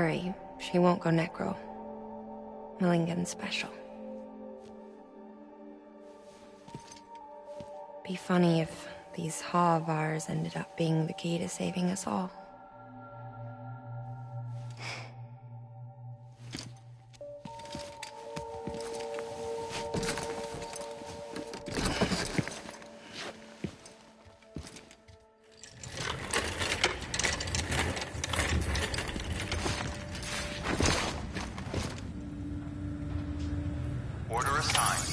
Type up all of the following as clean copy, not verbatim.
worry, she won't go necro. Millingen's special. Be funny if these Ha of ours ended up being the key to saving us all. Order assigned.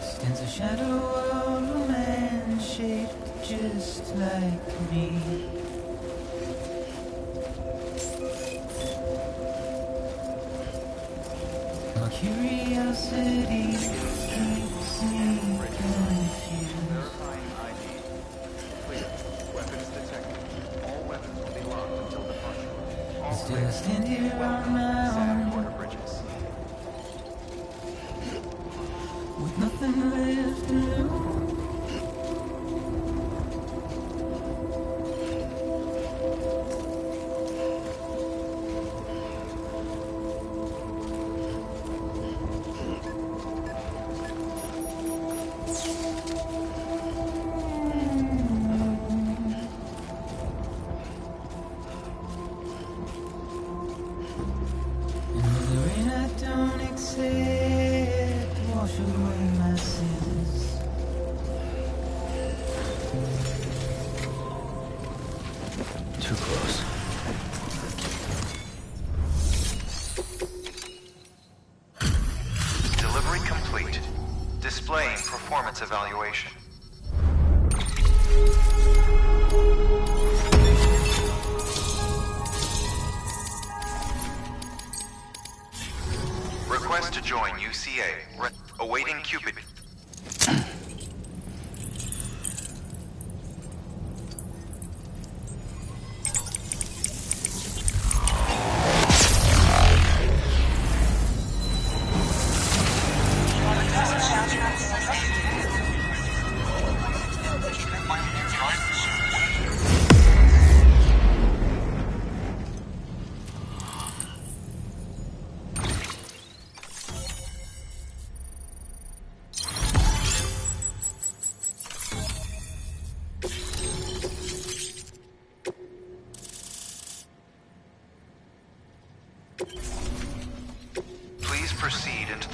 Stands a shadow of a man shaped just like me. My curiosity keeps me confused. Verifying ID. Clear. Weapons detected. All weapons will be locked until departure. All Still clear. I stand here on Welcome to my Santa own, Quarter Bridges. with nothing left to lose. In the rain I don't accept, wash away my sins. Too close. Delivery complete. Displaying performance evaluation. Request to join UCA. Awaiting Cupid.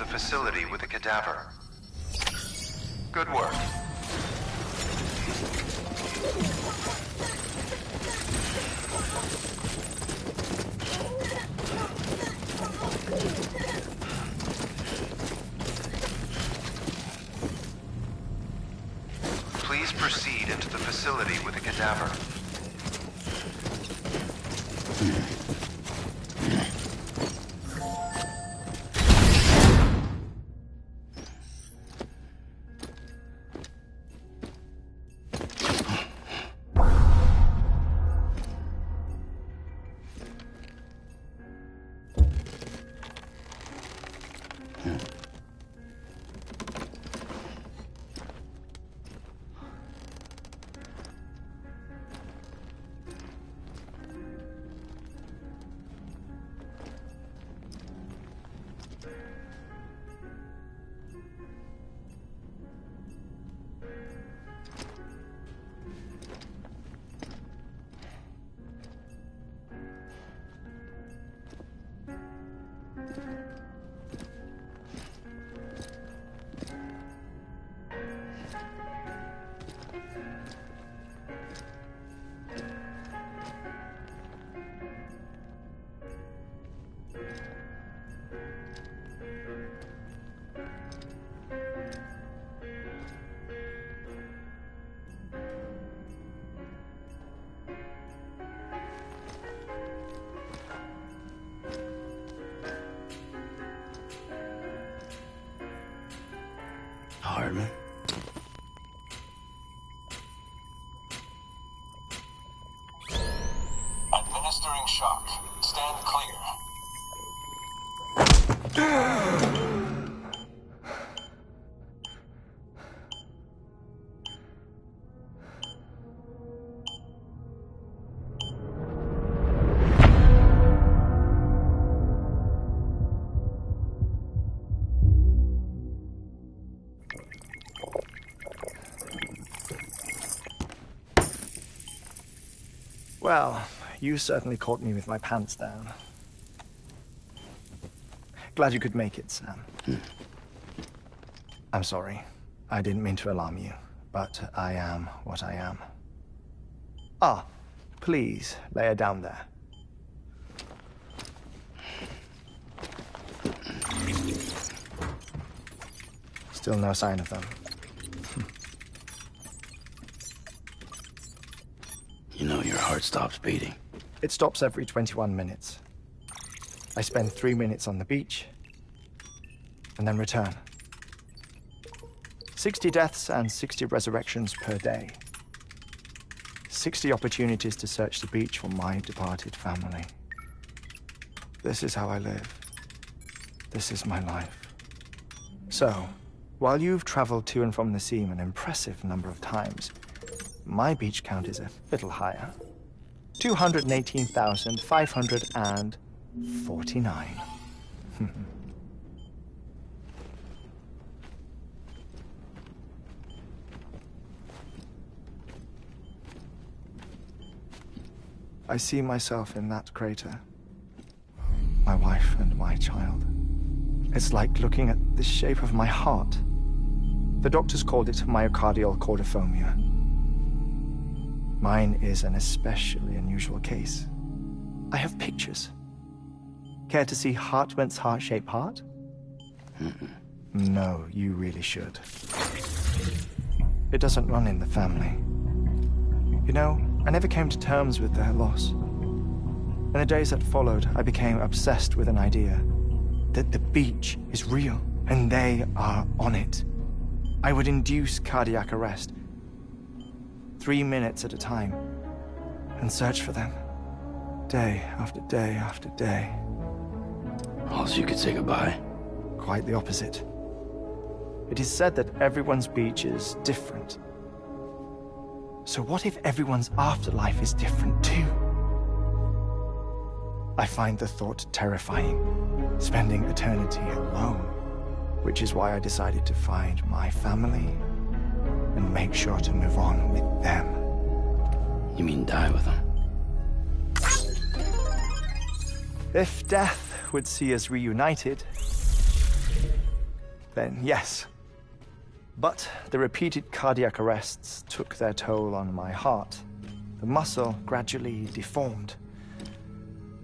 the facility with a cadaver. Good work. Please proceed into the facility with a cadaver. Hardman. Administering shock. Stand clear. Well, you certainly caught me with my pants down. Glad you could make it, Sam. I'm sorry. I didn't mean to alarm you, but I am what I am. Ah, please, lay her down there. Still no sign of them. You know your heart stops beating. It stops every 21 minutes. I spend 3 minutes on the beach, and then return. 60 deaths and 60 resurrections per day. 60 opportunities to search the beach for my departed family. This is how I live. This is my life. So, while you've traveled to and from the seam an impressive number of times, my beach count is a little higher. 218,549. I see myself in that crater. My wife and my child. It's like looking at the shape of my heart. The doctors called it myocardial cordiformia. Mine is an especially unusual case. I have pictures. Care to see Hartman's heart-shaped heart? No, you really should. It doesn't run in the family. You know, I never came to terms with their loss. In the days that followed, I became obsessed with an idea that the beach is real, and they are on it. I would induce cardiac arrest, 3 minutes at a time, and search for them, day after day after day. Also, you could say goodbye. Quite the opposite. It is said that everyone's beach is different. So what if everyone's afterlife is different too? I find the thought terrifying, spending eternity alone, which is why I decided to find my family and make sure to move on with them. You mean die with them? If death would see us reunited, then yes. But the repeated cardiac arrests took their toll on my heart. The muscle gradually deformed.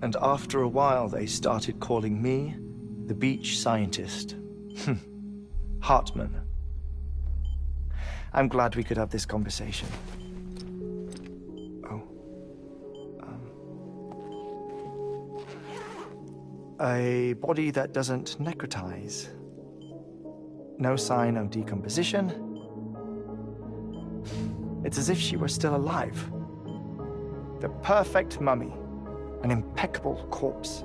And after a while, they started calling me the beach scientist. Hartman. I'm glad we could have this conversation. Oh. A body that doesn't necrotize. No sign of decomposition. It's as if she were still alive. The perfect mummy. An impeccable corpse.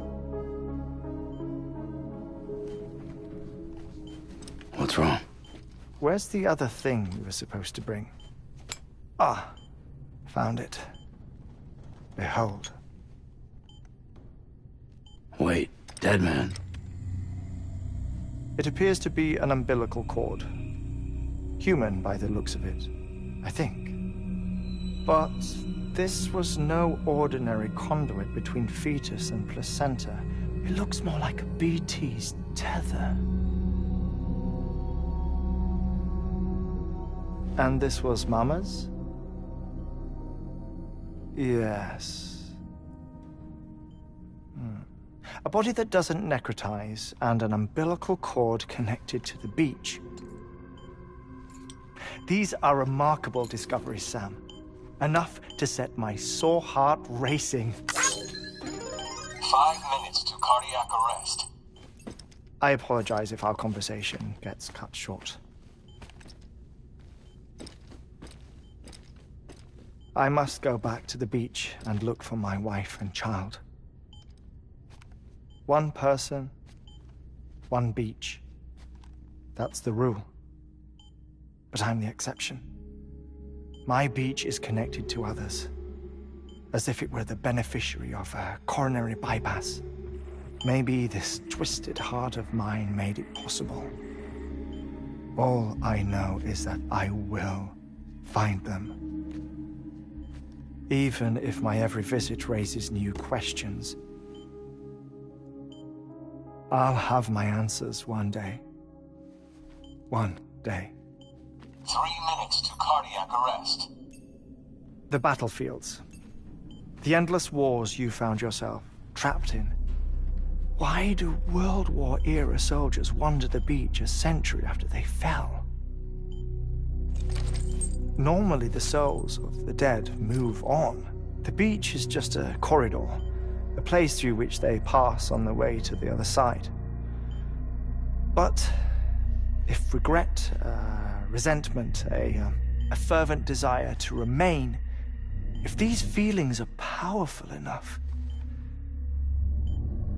What's wrong? Where's the other thing we were supposed to bring? Ah, found it. Behold. Wait, dead man. It appears to be an umbilical cord. Human by the looks of it, I think. But this was no ordinary conduit between fetus and placenta. It looks more like a BT's tether. And this was Mama's? Yes. A body that doesn't necrotize and an umbilical cord connected to the beach. These are remarkable discoveries, Sam. Enough to set my sore heart racing. 5 minutes to cardiac arrest. I apologize if our conversation gets cut short. I must go back to the beach and look for my wife and child. One person, one beach. That's the rule. But I'm the exception. My beach is connected to others, as if it were the beneficiary of a coronary bypass. Maybe this twisted heart of mine made it possible. All I know is that I will find them. Even if my every visit raises new questions, I'll have my answers one day. One day. 3 minutes to cardiac arrest. The battlefields. The endless wars you found yourself trapped in. Why do World War-era soldiers wander the beach a century after they fell? Normally, the souls of the dead move on. The beach is just a corridor, a place through which they pass on the way to the other side. But if regret, resentment, a fervent desire to remain, if these feelings are powerful enough,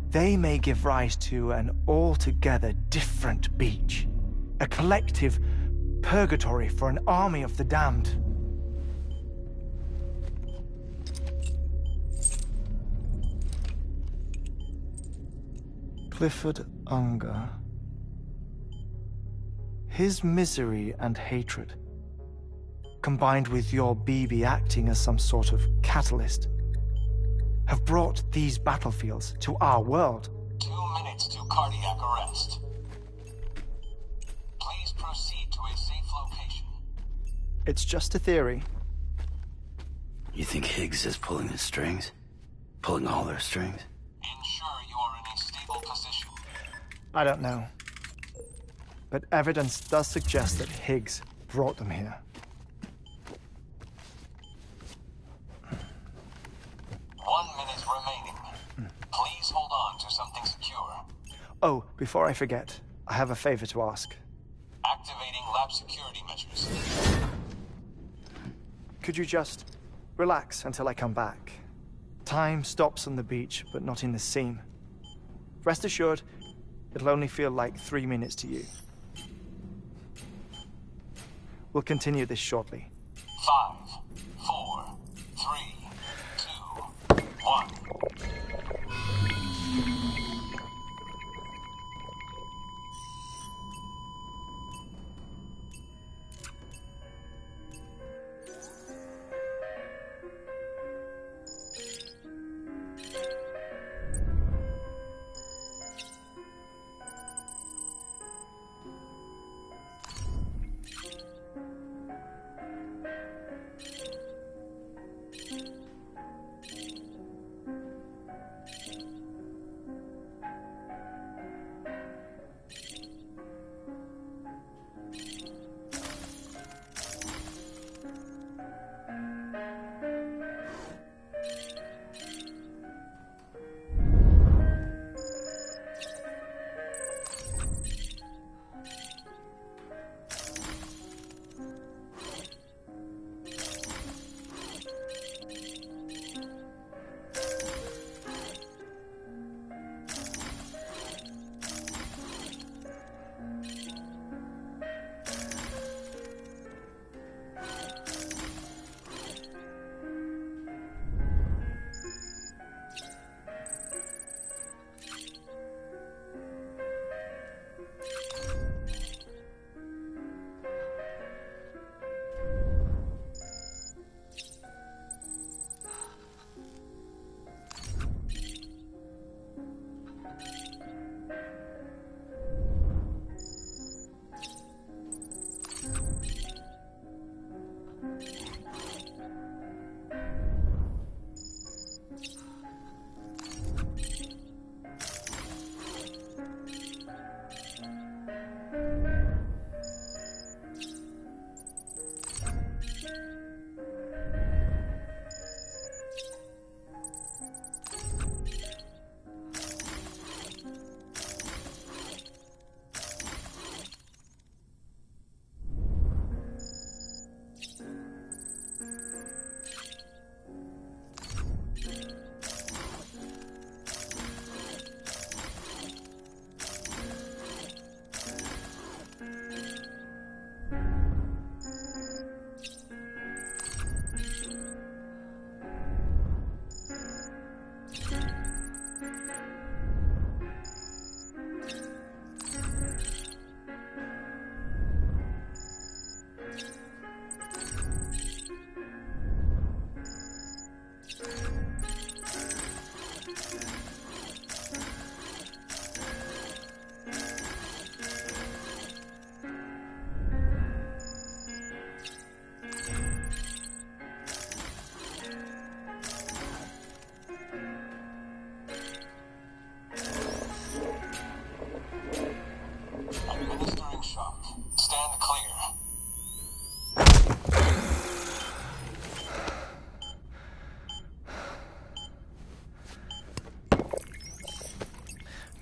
they may give rise to an altogether different beach, a collective purgatory for an army of the damned. Clifford Unger. His misery and hatred, combined with your BB acting as some sort of catalyst, have brought these battlefields to our world. 2 minutes to cardiac arrest. Please proceed to a safe location. It's just a theory. You think Higgs is pulling the strings? Pulling all their strings? Ensure you are in a stable position. I don't know. But evidence does suggest that Higgs brought them here. 1 minute remaining. Please hold on to something secure. Oh, before I forget, I have a favor to ask. Activating lab security measures. Could you just relax until I come back? Time stops on the beach, but not in the scene. Rest assured, it'll only feel like 3 minutes to you. We'll continue this shortly. 5, 4, 3, 2, 1.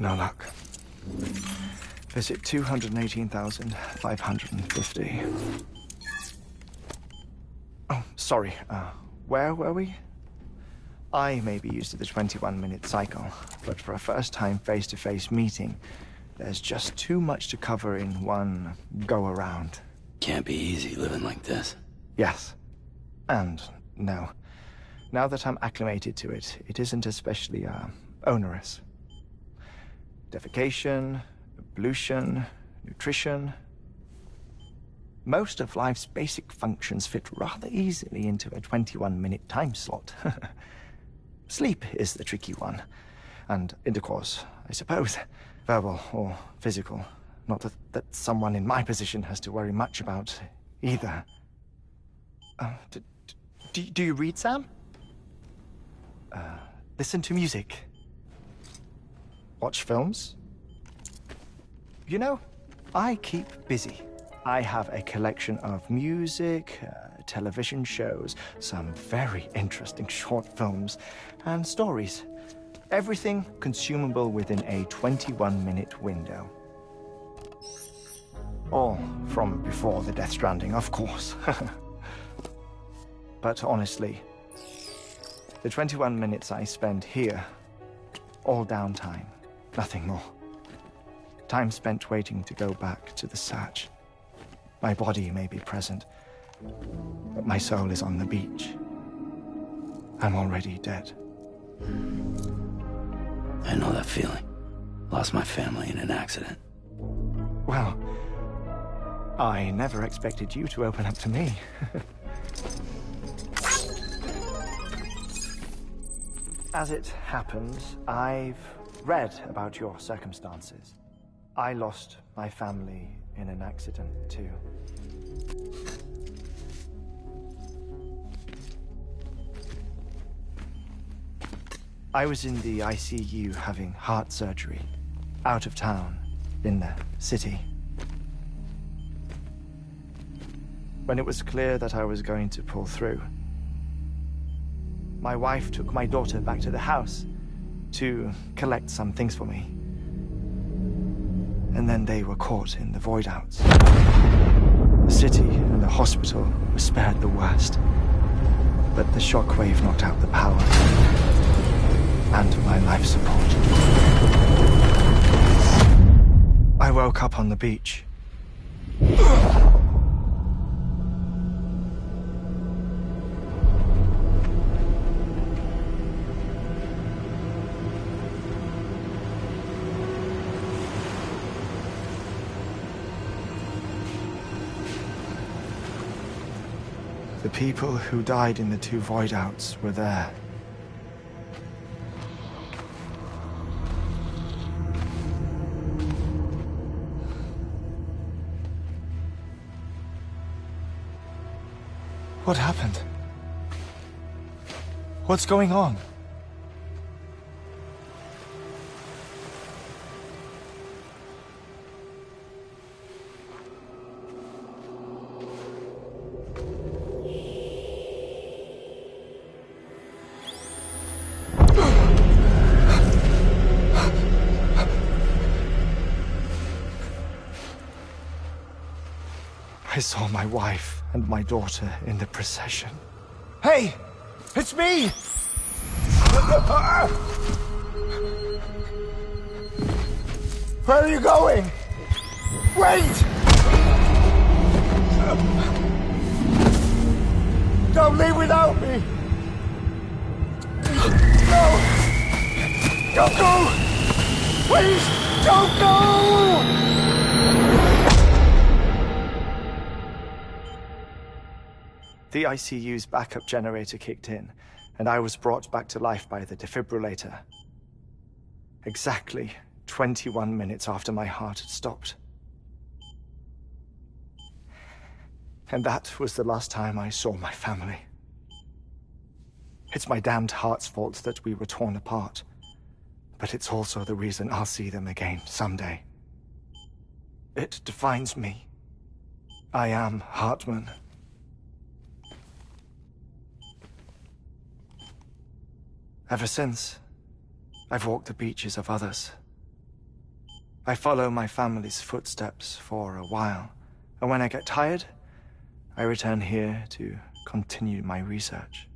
No luck. Visit 218,550. Oh, sorry. Where were we? I may be used to the 21-minute cycle, but for a first-time face-to-face meeting, there's just too much to cover in one go-around. Can't be easy living like this. Yes. And no. Now that I'm acclimated to it, it isn't especially, onerous. Defecation, ablution, nutrition. Most of life's basic functions fit rather easily into a 21-minute time slot. Sleep is the tricky one. And intercourse, I suppose. Verbal or physical. Not that someone in my position has to worry much about either. Do you read, Sam? Listen to music. Watch films? You know, I keep busy. I have a collection of music, television shows, some very interesting short films, and stories. Everything consumable within a 21-minute window. All from before the Death Stranding, of course. But honestly, the 21 minutes I spend here, all downtime, nothing more. Time spent waiting to go back to the Satch. My body may be present, but my soul is on the beach. I'm already dead. I know that feeling. Lost my family in an accident. Well, I never expected you to open up to me. As it happens, I've read about your circumstances. I lost my family in an accident, too. I was in the ICU having heart surgery, out of town, in the city. When it was clear that I was going to pull through, my wife took my daughter back to the house to collect some things for me. And then they were caught in the void outs. The city and the hospital were spared the worst, but the shockwave knocked out the power and my life support. I woke up on the beach. The people who died in the two void outs were there. What happened? What's going on? I saw my wife and my daughter in the procession. Hey! It's me! Where are you going? Wait! Don't leave without me! No! Don't go! Please, don't go! The ICU's backup generator kicked in, and I was brought back to life by the defibrillator. Exactly 21 minutes after my heart had stopped. And that was the last time I saw my family. It's my damned heart's fault that we were torn apart, but it's also the reason I'll see them again someday. It defines me. I am Hartman. Ever since, I've walked the beaches of others, I follow my family's footsteps for a while, and when I get tired, I return here to continue my research.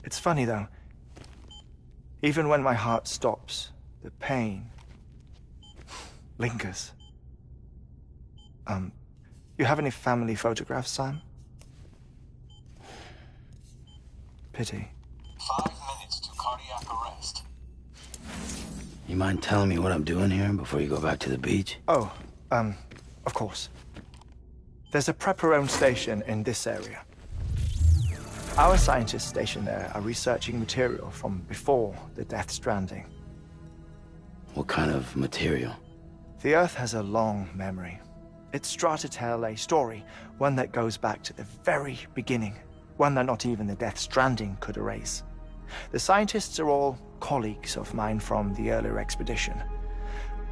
It's funny though, even when my heart stops, the pain lingers. You have any family photographs, Sam? Pity. 5 minutes to cardiac arrest. You mind telling me what I'm doing here before you go back to the beach? Oh, of course. There's a prepper-owned station in this area. Our scientists stationed there are researching material from before the Death Stranding. What kind of material? The Earth has a long memory. It's trying to tell a story, one that goes back to the very beginning, one that not even the Death Stranding could erase. The scientists are all colleagues of mine from the earlier expedition.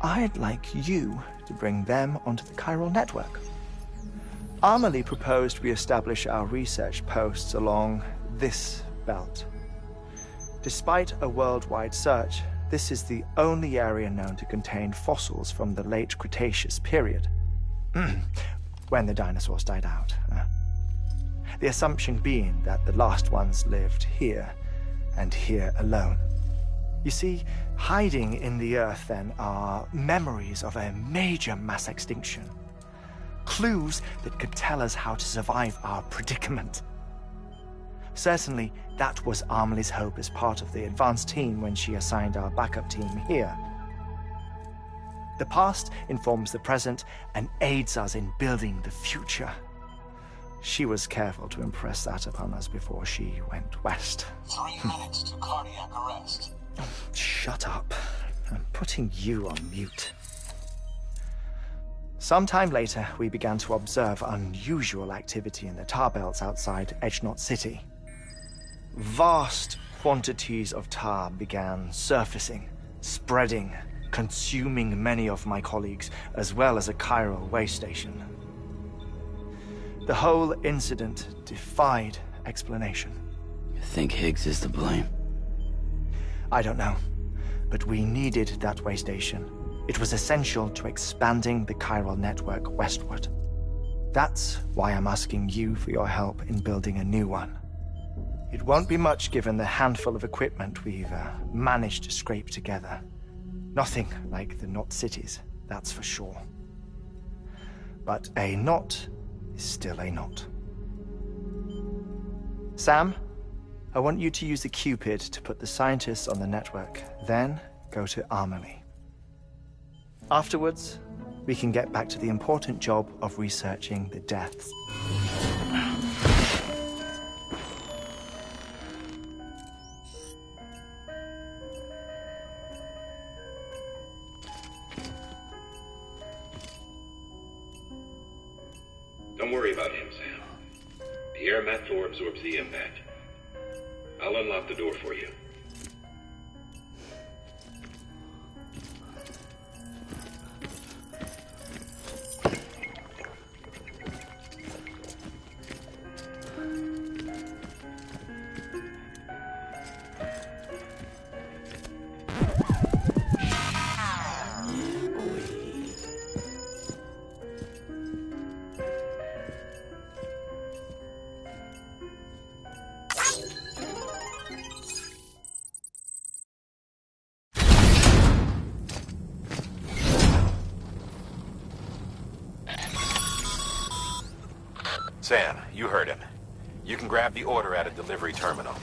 I'd like you to bring them onto the chiral network. Amelie proposed we establish our research posts along this belt. Despite a worldwide search, this is the only area known to contain fossils from the late Cretaceous period, when the dinosaurs died out. The assumption being that the last ones lived here, and here alone. You see, hiding in the Earth then are memories of a major mass extinction. Clues that could tell us how to survive our predicament. Certainly, that was Amelie's hope as part of the advanced team when she assigned our backup team here. The past informs the present and aids us in building the future. She was careful to impress that upon us before she went west. 3 minutes to cardiac arrest. Shut up. I'm putting you on mute. Sometime later, we began to observe unusual activity in the tar belts outside Edgenot City. Vast quantities of tar began surfacing, spreading, consuming many of my colleagues, as well as a chiral way station. The whole incident defied explanation. You think Higgs is to blame? I don't know, but we needed that way station. It was essential to expanding the chiral network westward. That's why I'm asking you for your help in building a new one. It won't be much given the handful of equipment we've managed to scrape together. Nothing like the knot cities, that's for sure. But a knot is still a knot. Sam, I want you to use the Cupid to put the scientists on the network, then go to Amelie. Afterwards, we can get back to the important job of researching the deaths. Don't worry about him, Sam. The air mat floor absorbs the impact. I'll unlock the door for you. Sam, you heard him. You can grab the order at a delivery terminal.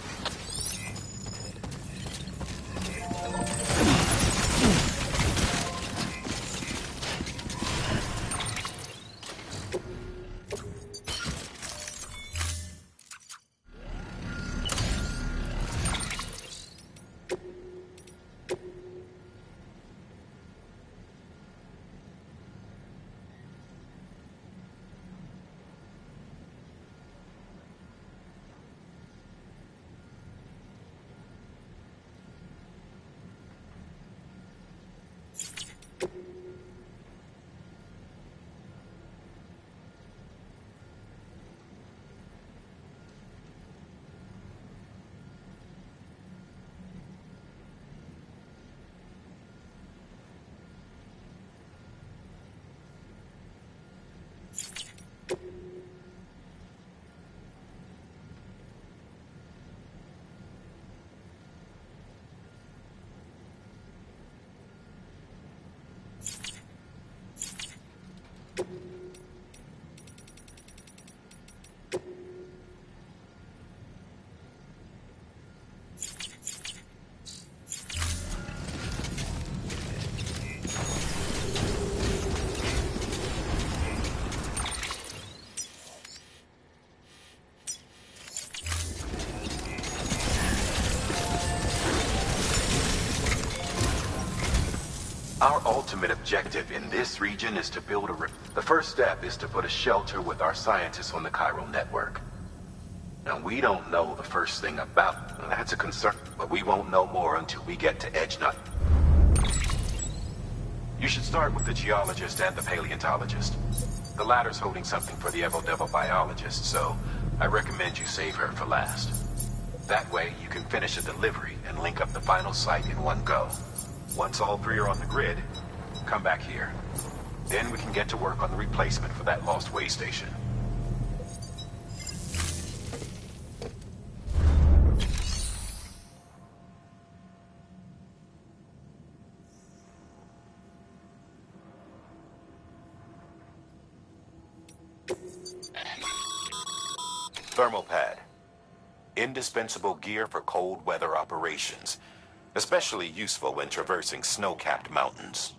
Our ultimate objective in this region is to build the first step is to put a shelter with our scientists on the chiral network. Now, we don't know the first thing about them. That's a concern, but we won't know more until we get to Edgenut. You should start with the geologist and the paleontologist. The latter's holding something for the Evo-Devo biologist, so I recommend you save her for last. That way, you can finish a delivery and link up the final site in one go. Once all three are on the grid, come back here. Then we can get to work on the replacement for that lost way station. Thermal pad. Indispensable gear for cold weather operations. Especially useful when traversing snow-capped mountains.